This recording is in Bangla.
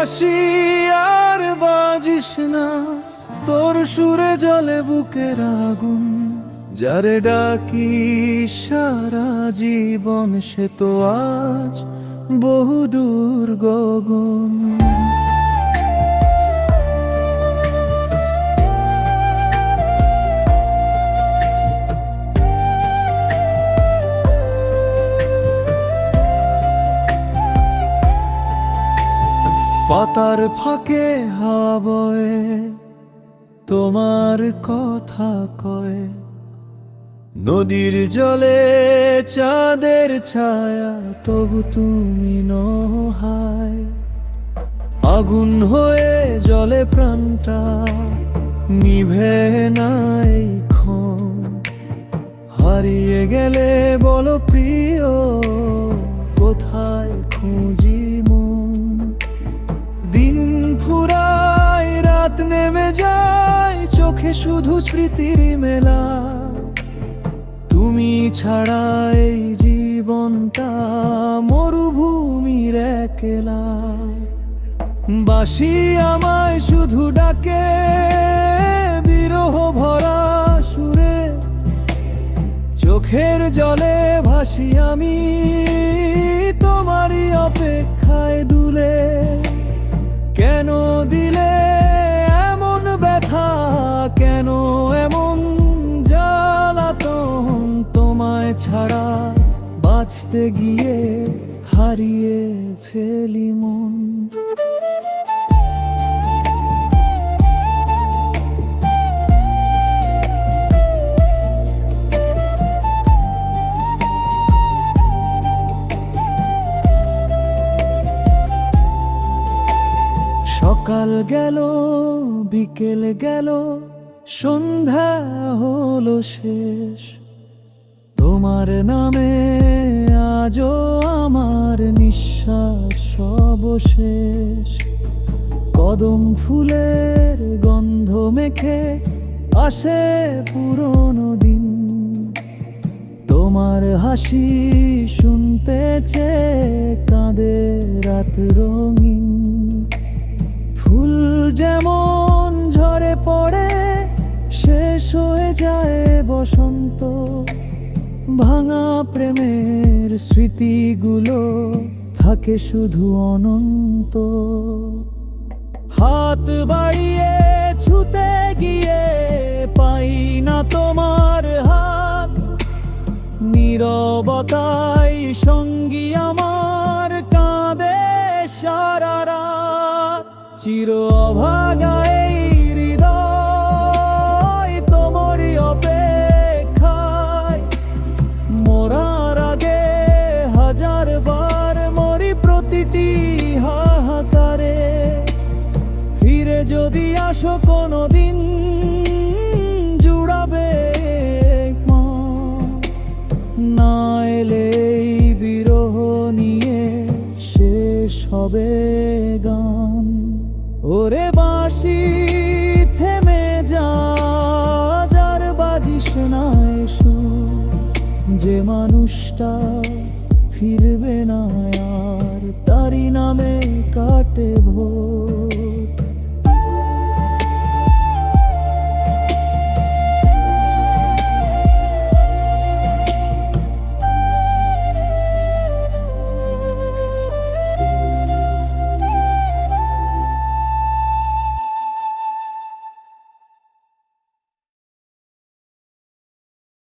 বাঁশি আর বাজিস না, তোর সুরে জলে বুকের আগুন। যারে ডাকি সারা জীবন, সে তো আজ বহুদূর গগন। পাতার ফাঁকে হাওয়া বয়, তোমার কথা কয়। নদীর জলে চাঁদের ছায়া, তবু তুমি নহায়। আগুন হয়ে জলে প্রাণটা, নিভে নাই ক্ষণ। হারিয়ে গেলে বলো প্রিয়, কোথায় খুঁজি মন। দিন ফুরায়, রাত নেমে যায়, চোখে শুধু স্মৃতির মেলা। তুমি ছাড়া এই জীবনটা মরুভূমির একলা। বাঁশি আমায় শুধু ডাকে বিরহ ভরা সুরে, চোখের জলে ভাসি আমি তোমারই অপেক্ষায় দুলে। কেন দিলে এমন ব্যথা, কেন এমন জ্বালাতন? তোমায় ছাড়া বাঁচতে গিয়ে হারিয়ে ফেলি মন। সকাল গেল, বিকেল গেল, সন্ধ্যা হলো শেষ। তোমার নামে আজও আমার নিঃশ্বাস অবশেষ। কদম ফুলের গন্ধ মেখে আসে পুরনো দিন। তোমার হাসি শুনতে চেয়ে কাঁদে রাত রঙিন। ফুল যেমন ঝরে পড়ে, শেষ হয়ে যায় বসন্ত। ভাঙা প্রেমের স্মৃতিগুলো থাকে শুধু অনন্ত। হাত বাড়িয়ে ছুতে গিয়ে পাই না তোমার হাত। নীরবতাই সঙ্গী আমার, কাঁদে সারা রাত। চির অভাগা এই হৃদয় তোমারই অপেক্ষায়। মরার আগে হাজার বার মরি প্রতিটি হাহাকারে। ফিরে যদি আসো কোনোদিন, জুড়াবে মন। না এলে এই বিরহ নিয়ে শেষ হবে গান। ওরে বাঁশি থেমে যা, যার বাজিস না সুর। যে মানুষটা ফিরবে না আর, তারই নামে কাটে ভোর।